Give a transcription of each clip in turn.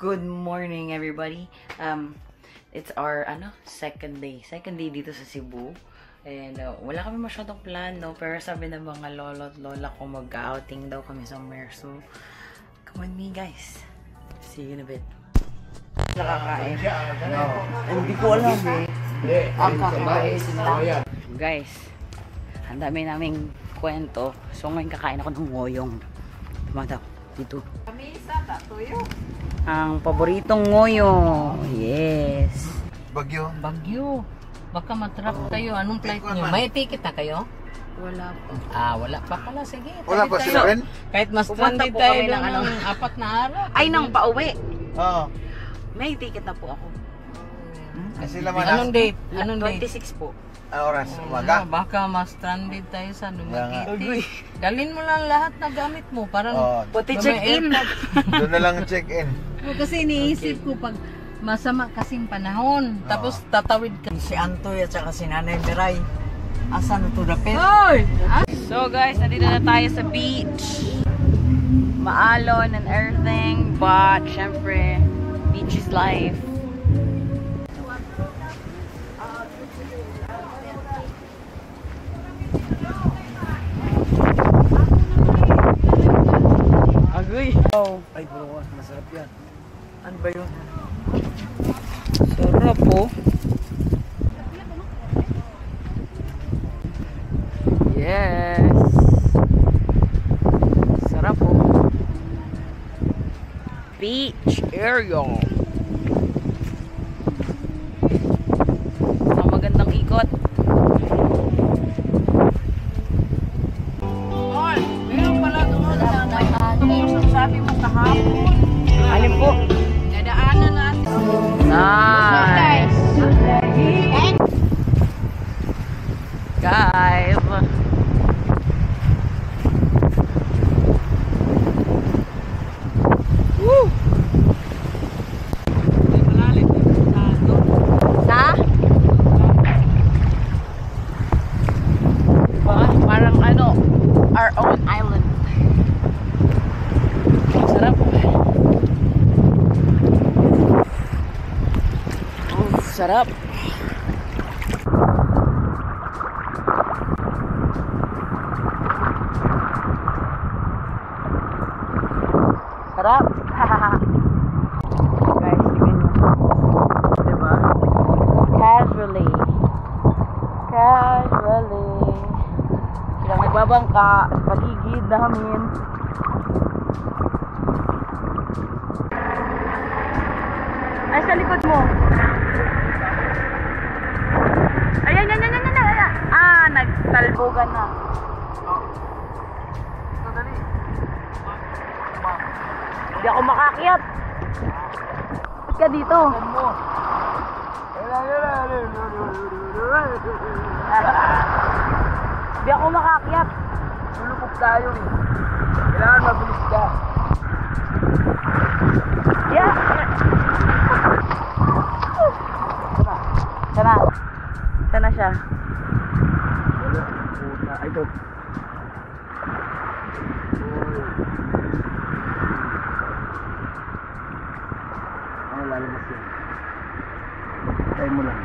Good morning, everybody. It's our second day dito sa Cebu. And wala kami masyadong plano, pero sabi ng mga lolo at lola ko mag-outing daw kami somewhere. So, come on me, guys. See you in a bit. Nakakain. Hindi ko alam eh. Ang kakain sila. Guys, ang dami naming kwento. So, ngayon kakain ako ng ngoyong. Tumataw. Dito. Ang paboritong ngoyo. Yes. Bagyo. Bagyo. Baka matrap kayo. Anong flight nyo? May ticket na kayo? Wala po. Wala pa pala. Sige. Wala pa sila rin? Kahit mas stranded tayo doon ng 4 na araw. Ay, nang pauwi. Oo. May ticket na po ako. Kasi laman Anong date? Anong date? 26 po. Oras, umaga. Baka mas stranded tayo sa Dumaguete. Dalhin mo lang lahat na gamit mo. Parang Pati check-in. Doon na lang check-in. Kasi iniisip ko pag masama kasing panahon. Tapos tatawid ka. Si Antoy at saka si Nanay Miray. Asan ito dapit? So guys, nandito na tayo sa beach. Maalon and everything. But, syempre, beach is life. Agoy! Ay, bro, masarap yan. Ano ba yun? Sarap po. Yes. Sarap po. Beach area. Ang magandang ikot. Meron pala doon sabi mo kahapon. Alin po? Dadaanan natin. Nice. Guys. Woo! Sa? Parang our own island. Sarap. Sarap. Sarap. Guys, tingnan nyo. Diba? Casually. Silang nagbabangka sa paligid namin. Ay, sa likod mo. Ayan. Nagtalbogan na. Hindi ako makakyat. Ba't ka dito? Hindi ako makakyat. Lulupok tayo eh. Kailangan mabilis ka. Yeah. Sana siya. Ay, ito. Lalabas yan. Try mo lang.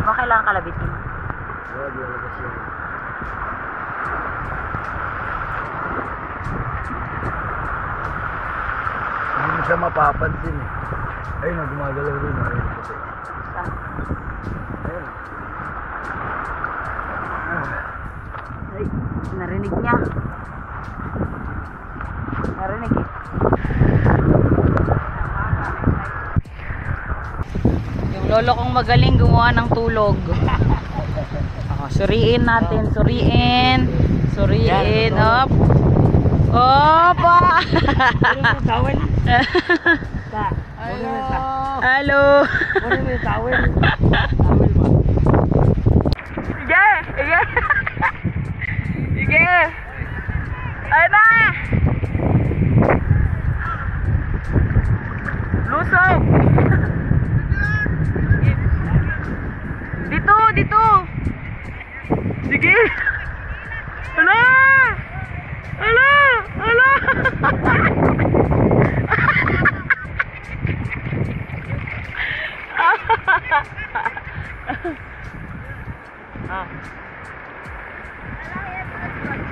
Baka kailangan kalabitin. Lalabas yan. Hindi mo siya mapapansin eh. Ayun na, gumagalaw rin. Ayun. Ay, narinig niya. Narinig eh. Yung lolo kong magaling gumawa ng tulog. Suriin natin. Suriin. Up. Opa! Tawel. Hello. Ano yung tawel? Tawel ba? Sige. Ayun na! Lusog! Dito! Sige! Hala!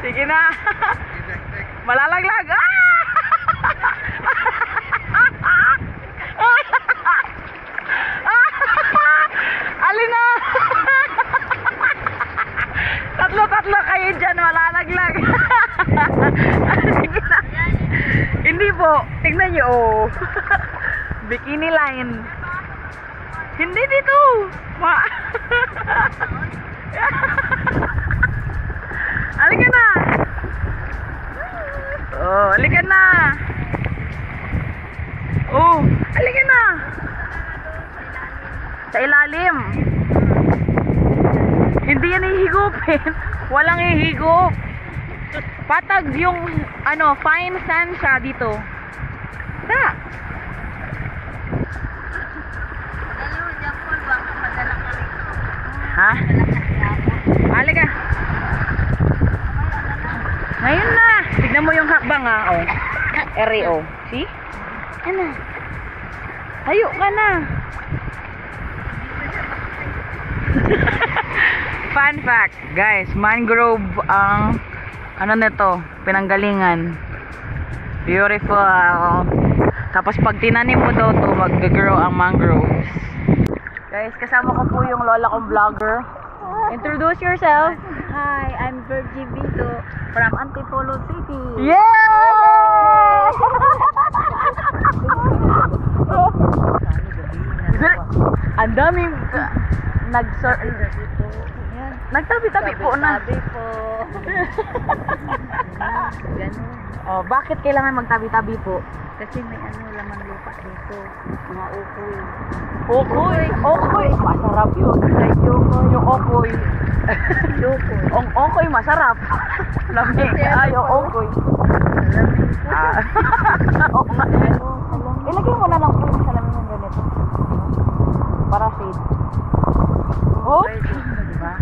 Sige na. Malalaglag. Alin na. Tatlo kayo dyan. Malalaglag. Sige na. Hindi po. Tingnan nyo. Oh. Bikini line. Hindi dito. Halika na. Oh, halika na. Oh, halika na. Sa ilalim. Hindi yan ihigupin. Walang ihigup. Patag yung ano, fine sand siya dito. Ta. Ha? Halika. Ngayon na. Tignan mo yung hakbang ha. Oh. R.E.O. See? Ano? Tayo ka na. Fun fact, guys. Mangrove ang ano nito, pinanggalingan. Beautiful. Tapos pag tinanim mo daw to, mag-grow ang mangroves. Guys, kasama ko po yung lola kong vlogger. Introduce yourself. Hi, I'm Virgie Vito from Antipolo City. Yeah! Ang daming nagtabi-tabi po na. Tabi po. Ganun. Oh, bakit kailangan magtabi-tabi po? Kasi may ano laman lupa dito. Mga ukoy. Okoy! Okoy! Masarap yun. Yung okoy. Ang okoy masarap. Lamig. Yung okoy. Oo nga. Ilagay mo na lang po yung salamin ng ganito. Para shade. Oh! Diba?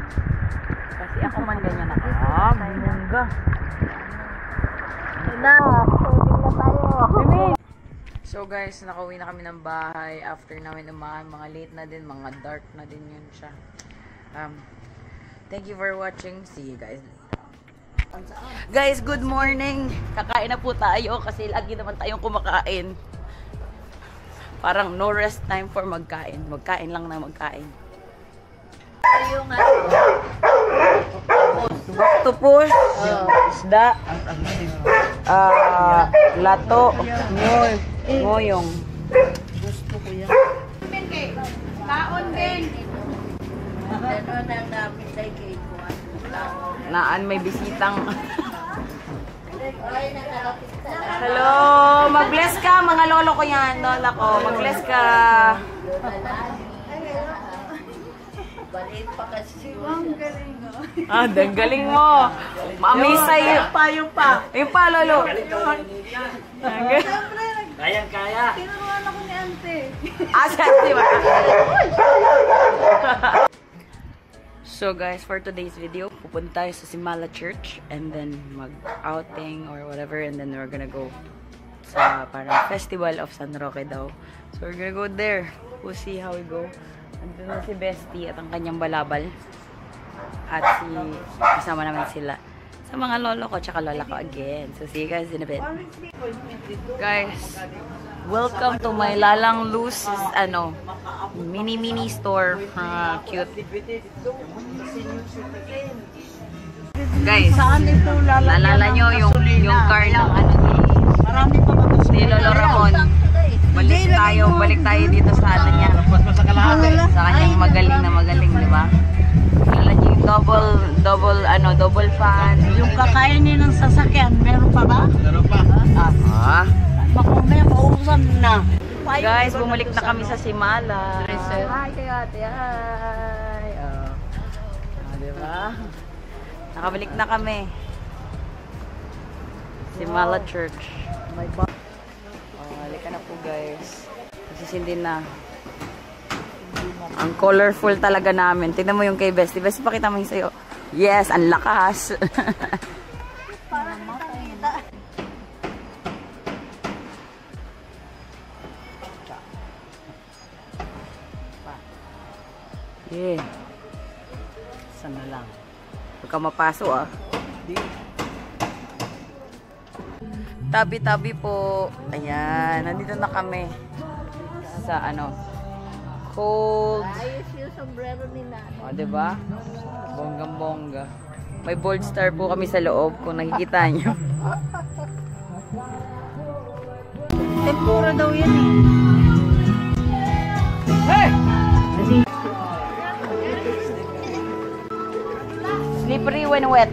Kasi ako man ganyan ako. Mungga. Na, shooting na tayo. So guys, nakauwi na kami ng bahay after namin umahan. Mga late na din, mga dark na din yun siya. Thank you for watching. See you guys later. Guys, good morning. Kakain na po tayo kasi lagi naman tayong kumakain. Parang no rest time for magkain. Magkain lang na magkain. Yung Octopus, isda, lato, ngoyong. gusto ko yan. Kaon din. Ano na namin sa cake ko. Naan may bisitang. Hello, mag-bless ka mga lolo ko yan, lola ko. Mag-bless ka. Balit pa kasi. Ang galing mo. Maamisay. Yung pa. Yung pa, lolo. Kaya. Tinuruan ako ni ante. Di ba? So guys, for today's video, pupunta tayo sa Simala Church and then mag-outing or whatever, and then we're gonna go sa parang Festival of San Roque daw. So we're gonna go there. We'll see how we go. Andun na si Bestie at ang kanyang balabal. At kasama naman sila sa mga lolo ko tsaka lola ko again. So see you guys in a bit. Guys, welcome to my Lalang Luz mini store. Cute. Guys, naalala nyo yung car ng ni Lolo Ramon. Balik tayo dito sa niya. Sa kanyang magaling, di ba? Naalala nyo yung double fan. Yung kakainin ng sasakyan, meron pa ba? Meron pa. Makumaya, mausan na. Guys, bumalik na kami sa Simala. Hi kayo ate, hi. Diba? Nakabalik na kami. Simala Church. Halika na po guys. Nagsisindi na. Ang colorful talaga namin. Tignan mo yung kay Bestie. Bestie, pakita mo yung sa'yo. Yes, ang lakas. Yeah. Sana lang. Huwag ka mapaso ah. Tabi-tabi po. Ayan. Nandito na kami. Sa ano. Cold. Ayos yung sombrero ni Nano. O, diba? Bonggang-bongga. May bold star po kami sa loob kung nakikita nyo. Tempura daw yan eh. Hey! Slippery when wet.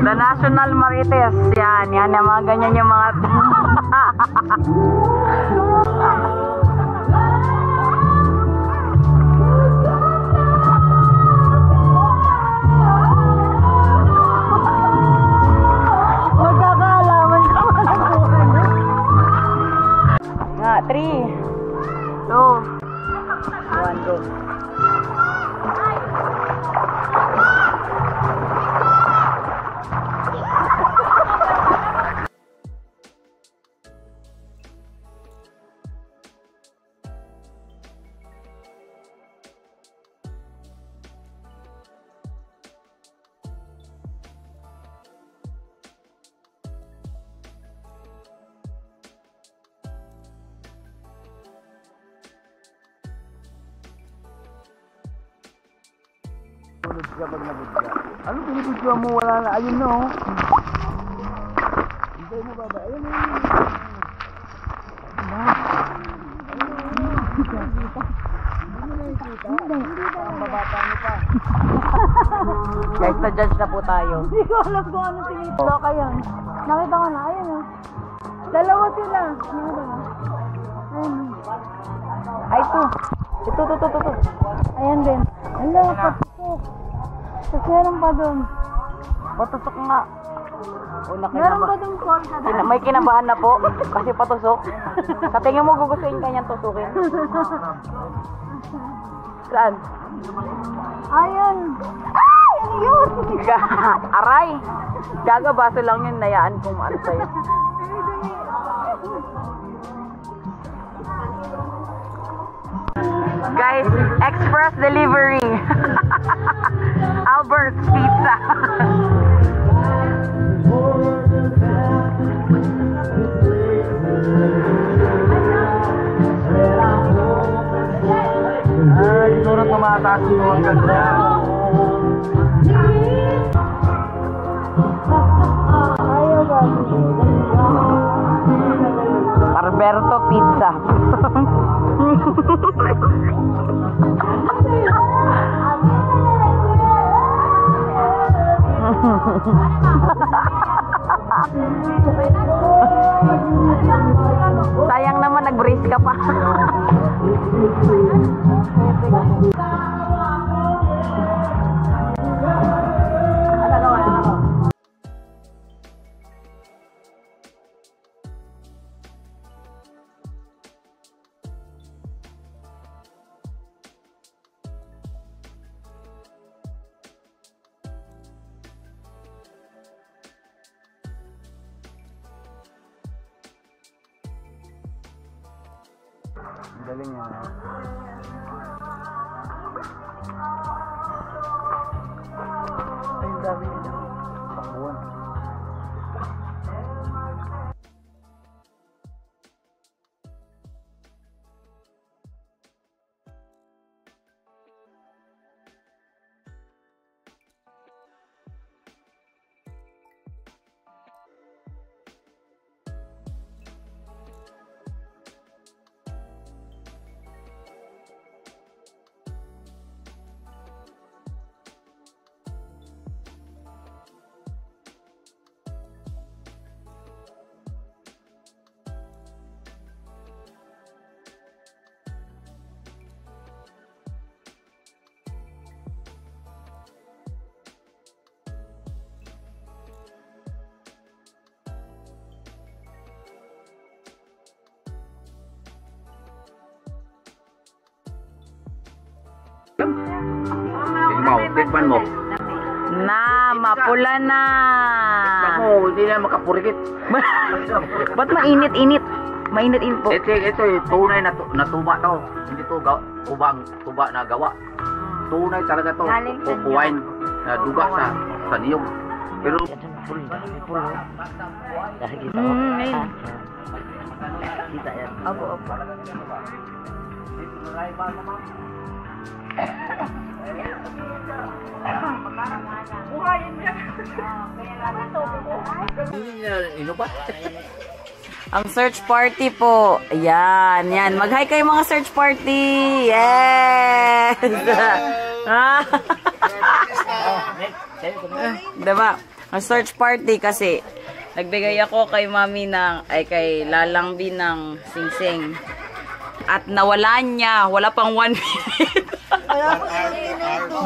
The National Marites. Yan yung mga ganyan yung mga... Magkakaalaman ka nga, 3, 2, 1, go. Tulog siya pag nabigla. Ano pinibigla mo? Wala na. Ayun no. Hintay mo baba. Ayun no. Ang babata niyo pa. Guys, na-judge na po tayo. Hindi ko alam kung ano tinitlo kayo. Nakita ko na, ayun o. Dalawa sila. Nakita mo? Ayun. Ay, ito. Ito. Ayan din. Hala, patusok. Tapos meron pa doon. Patusok nga. O, Meron pa doon call ka na. May kinabahan na po kasi patusok. Sa tingin mo gugustuhin kanyang tusukin. Saan? Ayun. Ay! Ano yun? Aray! Gaga, baso lang yun. Nayaan kung ano sa'yo. Guys, express delivery. Albert's Pizza. Siguro tumataas yung mga ganda. Alberto Pizza. Sayang naman, nag-brace ka pa. Ang galing yan. Tikman mo. Na, mapula na. Tikman mo, hindi na makapurikit. Ba't mainit-init? Mainit-init po. Ito yung tunay na tuba to. Hindi to tuba na gawa. Tunay talaga to. Kukuhain na duga sa niyog. Pero Ngayon. Kita yan. Opo. hindi niya inubat. Ang search party po. Ayan, yan. Mag-hi kayo mga search party. Yes! Diba? Ang search party kasi nagbigay ako kay mami kay Lalang B ng singsing. At nawala niya. Wala pang 1 minute.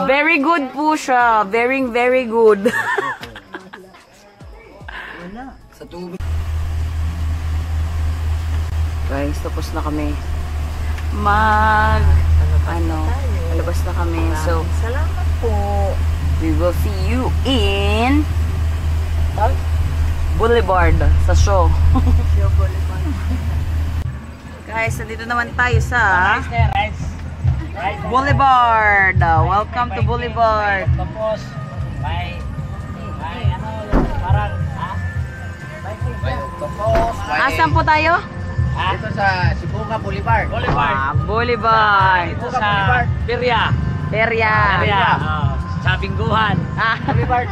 Very good po siya. Very, very good. Sa tubig. Guys, tapos na kami. Palabas na kami. So, Salamat po. we will see you in Boulevard sa show. Guys, nandito naman tayo sa Boulevard. Welcome to Boulevard. Tapos, parang, Asan po tayo? Ito sa Sibunga Boulevard. Boulevard. Ito sa Peria. Peria. Sa Bingguhan. Boulevard.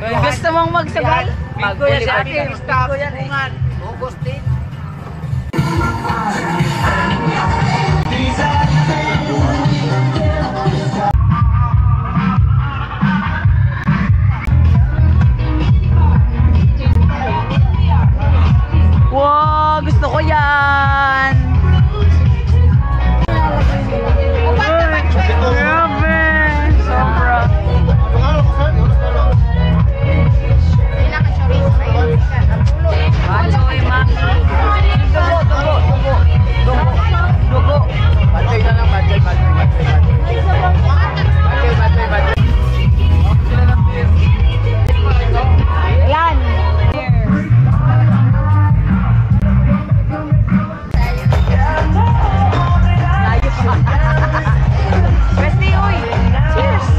Gusto mong magsabay? Binggo yan sa akin. Binggo yan eh. Augustine. Wow, gusto ko yan. Grabe. Sobra. Machoy, maki. Dugo. Batay na lang, batay. Ilan? Layo pa. Pwede, uy. Cheers.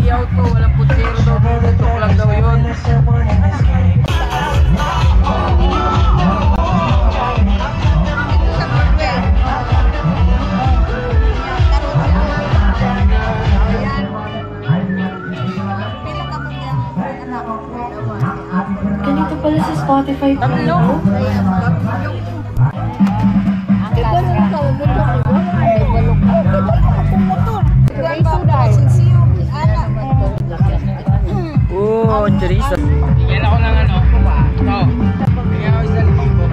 Yaw to. Walang putsero daw. Tutok lang daw yun. Ganito pala sa Spotify po. Tatlo. Oh, chorizo. Bigyan ako ng ano. Ito. Bigyan ako isang libo.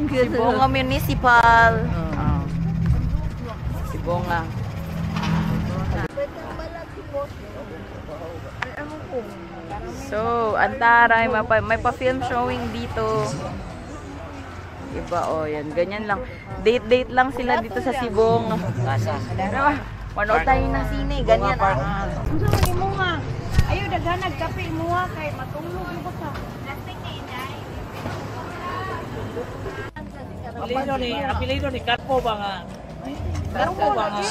Sibonga Municipal. Sibonga. So, antaray, may pa-film showing dito. Iba, oh, yan. Ganyan lang. Date-date lang sila dito sa Sibong. Manood tayo ng sine. Ganyan. Ang sabi mo nga, ayaw daghanag kape mo nga kay matulog mo ka. Apelido ni Carpo ba nga? Carpo ba nga?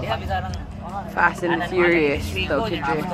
Diha bisa nang Fast and Furious. Tokyo Drift.